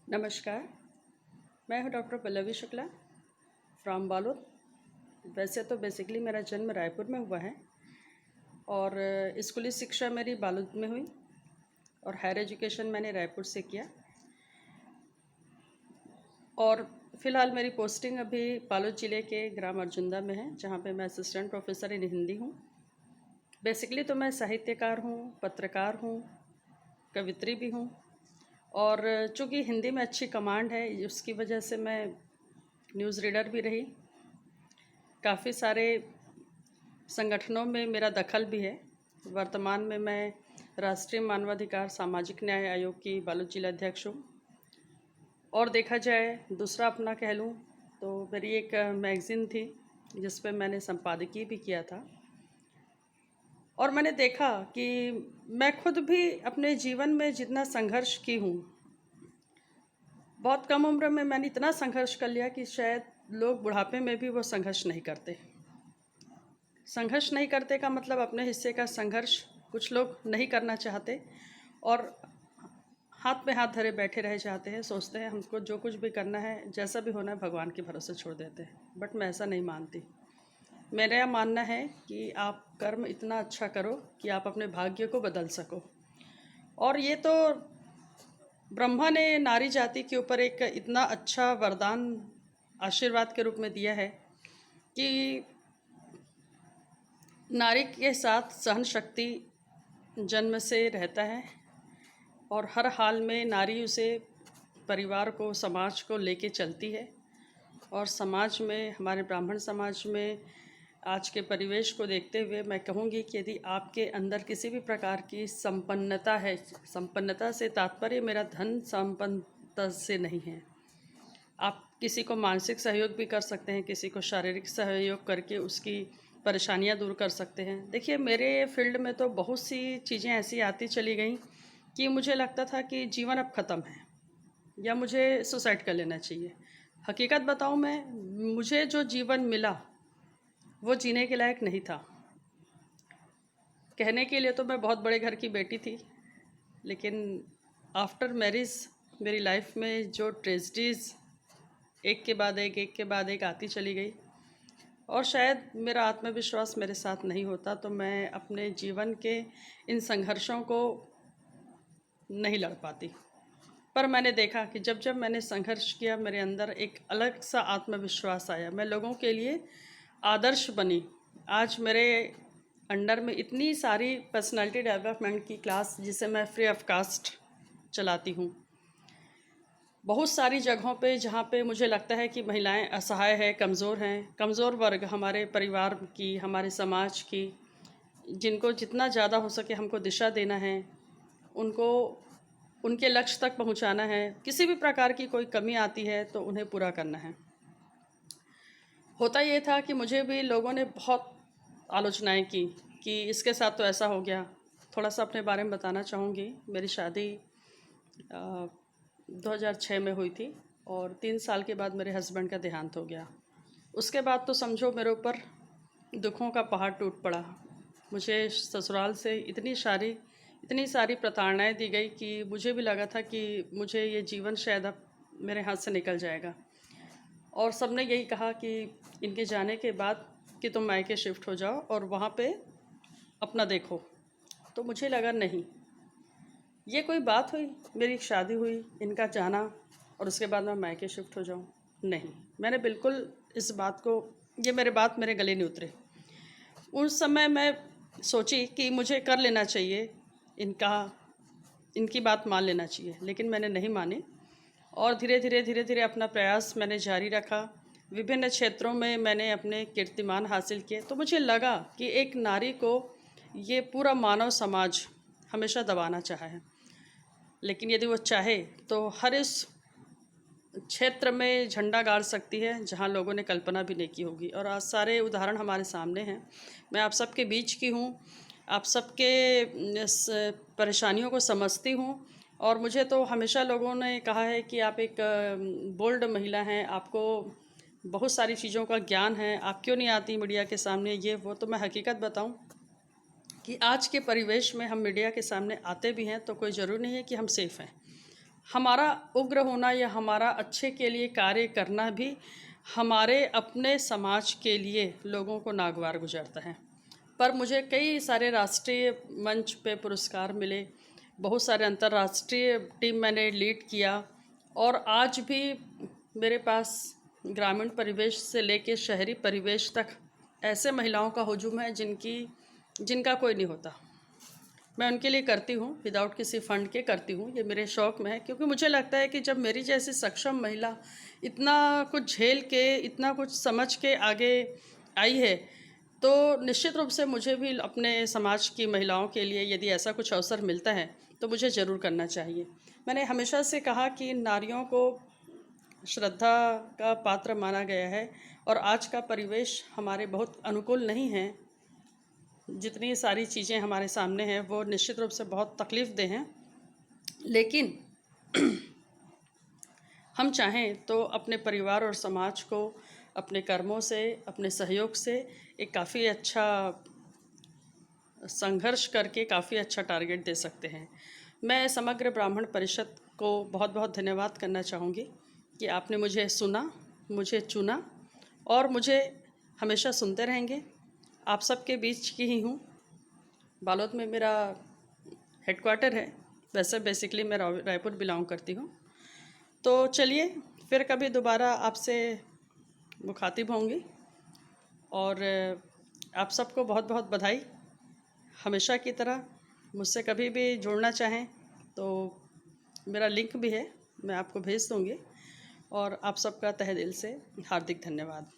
नमस्कार। मैं हूँ डॉक्टर पल्लवी शुक्ला फ्रॉम बालोद। वैसे तो बेसिकली मेरा जन्म रायपुर में हुआ है और स्कूली शिक्षा मेरी बालोद में हुई और हायर एजुकेशन मैंने रायपुर से किया। और फ़िलहाल मेरी पोस्टिंग अभी बालोद ज़िले के ग्राम अर्जुंदा में है, जहाँ पे मैं असिस्टेंट प्रोफेसर इन हिंदी हूँ। बेसिकली तो मैं साहित्यकार हूँ, पत्रकार हूँ, कवित्री भी हूँ और चूँकि हिंदी में अच्छी कमांड है, उसकी वजह से मैं न्यूज़ रीडर भी रही। काफ़ी सारे संगठनों में मेरा दखल भी है। वर्तमान में मैं राष्ट्रीय मानवाधिकार सामाजिक न्याय आयोग की बालोद जिला अध्यक्ष हूँ। और देखा जाए दूसरा अपना कह लूँ तो मेरी एक मैगज़ीन थी जिस पे मैंने संपादकीय भी किया था। और मैंने देखा कि मैं खुद भी अपने जीवन में जितना संघर्ष की हूँ, बहुत कम उम्र में मैंने इतना संघर्ष कर लिया कि शायद लोग बुढ़ापे में भी वो संघर्ष नहीं करते। संघर्ष नहीं करते का मतलब अपने हिस्से का संघर्ष कुछ लोग नहीं करना चाहते और हाथ में हाथ धरे बैठे रह जाते हैं, सोचते हैं हमको जो कुछ भी करना है, जैसा भी होना है भगवान के भरोसे छोड़ देते हैं। बट मैं ऐसा नहीं मानती। मेरा यह मानना है कि आप कर्म इतना अच्छा करो कि आप अपने भाग्य को बदल सको। और ये तो ब्रह्मा ने नारी जाति के ऊपर एक इतना अच्छा वरदान आशीर्वाद के रूप में दिया है कि नारी के साथ सहन शक्ति जन्म से रहता है और हर हाल में नारी उसे परिवार को, समाज को लेके चलती है। और समाज में, हमारे ब्राह्मण समाज में आज के परिवेश को देखते हुए मैं कहूँगी कि यदि आपके अंदर किसी भी प्रकार की संपन्नता है, संपन्नता से तात्पर्य मेरा धन संपन्नता से नहीं है, आप किसी को मानसिक सहयोग भी कर सकते हैं, किसी को शारीरिक सहयोग करके उसकी परेशानियां दूर कर सकते हैं। देखिए, मेरे फील्ड में तो बहुत सी चीज़ें ऐसी आती चली गई कि मुझे लगता था कि जीवन अब ख़त्म है या मुझे सुसाइड कर लेना चाहिए। हकीकत बताऊं, मुझे जो जीवन मिला वो जीने के लायक नहीं था। कहने के लिए तो मैं बहुत बड़े घर की बेटी थी, लेकिन आफ्टर मैरिज मेरी लाइफ में जो ट्रेजिडीज़ एक के बाद एक आती चली गई और शायद मेरा आत्मविश्वास मेरे साथ नहीं होता तो मैं अपने जीवन के इन संघर्षों को नहीं लड़ पाती। पर मैंने देखा कि जब जब मैंने संघर्ष किया, मेरे अंदर एक अलग सा आत्मविश्वास आया, मैं लोगों के लिए आदर्श बनी। आज मेरे अंडर में इतनी सारी पर्सनालिटी डेवलपमेंट की क्लास जिसे मैं फ्री ऑफ कास्ट चलाती हूँ। बहुत सारी जगहों पे जहाँ पे मुझे लगता है कि महिलाएं असहाय हैं, कमज़ोर हैं, कमज़ोर वर्ग हमारे परिवार की, हमारे समाज की, जिनको जितना ज़्यादा हो सके हमको दिशा देना है, उनको उनके लक्ष्य तक पहुँचाना है। किसी भी प्रकार की कोई कमी आती है तो उन्हें पूरा करना है। होता ये था कि मुझे भी लोगों ने बहुत आलोचनाएं की कि इसके साथ तो ऐसा हो गया। थोड़ा सा अपने बारे में बताना चाहूँगी। मेरी शादी 2006 में हुई थी और 3 साल के बाद मेरे हस्बैंड का देहांत हो गया। उसके बाद तो समझो मेरे ऊपर दुखों का पहाड़ टूट पड़ा। मुझे ससुराल से इतनी सारी प्रताड़नाएं दी गई कि मुझे भी लगा था कि मुझे ये जीवन शायद अब मेरे हाथ से निकल जाएगा। और सबने यही कहा कि इनके जाने के बाद कि तुम मायके शिफ्ट हो जाओ और वहाँ पे अपना देखो। तो मुझे लगा नहीं, ये कोई बात हुई? मेरी शादी हुई, इनका जाना और उसके बाद मैं मायके शिफ्ट हो जाऊँ? नहीं, मैंने बिल्कुल इस बात को, ये मेरे बात मेरे गले नहीं उतरे। उस समय मैं सोची कि मुझे कर लेना चाहिए, इनकी बात मान लेना चाहिए, लेकिन मैंने नहीं मानी और धीरे धीरे अपना प्रयास मैंने जारी रखा। विभिन्न क्षेत्रों में मैंने अपने कीर्तिमान हासिल किए। तो मुझे लगा कि एक नारी को ये पूरा मानव समाज हमेशा दबाना चाहा है, लेकिन यदि वो चाहे तो हर इस क्षेत्र में झंडा गाड़ सकती है जहां लोगों ने कल्पना भी नहीं की होगी। और आज सारे उदाहरण हमारे सामने हैं। मैं आप सबके बीच की हूँ, आप सबके परेशानियों को समझती हूँ और मुझे तो हमेशा लोगों ने कहा है कि आप एक बोल्ड महिला हैं, आपको बहुत सारी चीज़ों का ज्ञान है, आप क्यों नहीं आती मीडिया के सामने, ये वो। तो मैं हकीकत बताऊं कि आज के परिवेश में हम मीडिया के सामने आते भी हैं तो कोई ज़रूरी नहीं है कि हम सेफ़ हैं। हमारा उग्र होना या हमारा अच्छे के लिए कार्य करना भी हमारे अपने समाज के लिए लोगों को नागवार गुजरता है। पर मुझे कई सारे राष्ट्रीय मंच पे पुरस्कार मिले, बहुत सारे अंतर्राष्ट्रीय टीम मैंने लीड किया, और आज भी मेरे पास ग्रामीण परिवेश से लेके शहरी परिवेश तक ऐसे महिलाओं का हुजूम है जिनका कोई नहीं होता। मैं उनके लिए करती हूँ, विदाउट किसी फ़ंड के करती हूँ, ये मेरे शौक़ में है, क्योंकि मुझे लगता है कि जब मेरी जैसी सक्षम महिला इतना कुछ झेल के, इतना कुछ समझ के आगे आई है, तो निश्चित रूप से मुझे भी अपने समाज की महिलाओं के लिए यदि ऐसा कुछ अवसर मिलता है तो मुझे ज़रूर करना चाहिए। मैंने हमेशा से कहा कि नारियों को श्रद्धा का पात्र माना गया है, और आज का परिवेश हमारे बहुत अनुकूल नहीं है। जितनी सारी चीज़ें हमारे सामने हैं वो निश्चित रूप से बहुत तकलीफ़देह हैं, लेकिन हम चाहें तो अपने परिवार और समाज को अपने कर्मों से, अपने सहयोग से एक काफ़ी अच्छा संघर्ष करके काफ़ी अच्छा टारगेट दे सकते हैं। मैं समग्र ब्राह्मण परिषद को बहुत बहुत धन्यवाद करना चाहूँगी कि आपने मुझे सुना, मुझे चुना, और मुझे हमेशा सुनते रहेंगे। आप सबके बीच की ही हूँ। बालोद में मेरा हेडक्वार्टर है, वैसे बेसिकली मैं रायपुर बिलोंग करती हूँ। तो चलिए फिर कभी दोबारा आपसे मुखातिब होंगी, और आप सबको बहुत बहुत बधाई। हमेशा की तरह मुझसे कभी भी जुड़ना चाहें तो मेरा लिंक भी है, मैं आपको भेज दूँगी, और आप सबका तहे दिल से हार्दिक धन्यवाद।